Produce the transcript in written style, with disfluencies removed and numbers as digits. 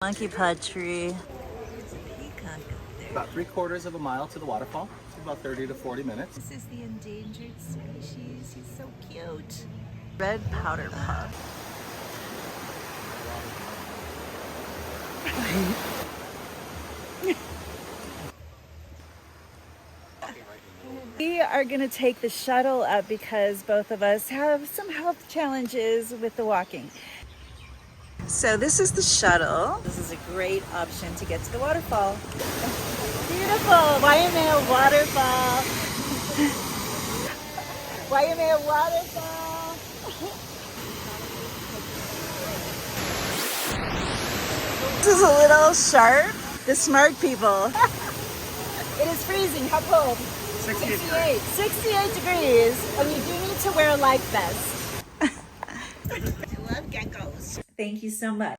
Monkey pod tree. There's a peacock up there. About 3/4 of a mile to the waterfall. It's about 30 to 40 minutes. This is the endangered species. He's so cute. Red powder puff. We are going to take the shuttle up because both of us have some health challenges with the walking. So this is the shuttle. This is a great option to get to the waterfall. Beautiful Waimea waterfall. Waimea waterfall. This is a little sharp. The smart people. It is freezing. How cold? 68. 68 degrees. And you do need to wear a life vest. I love geckos. Thank you so much.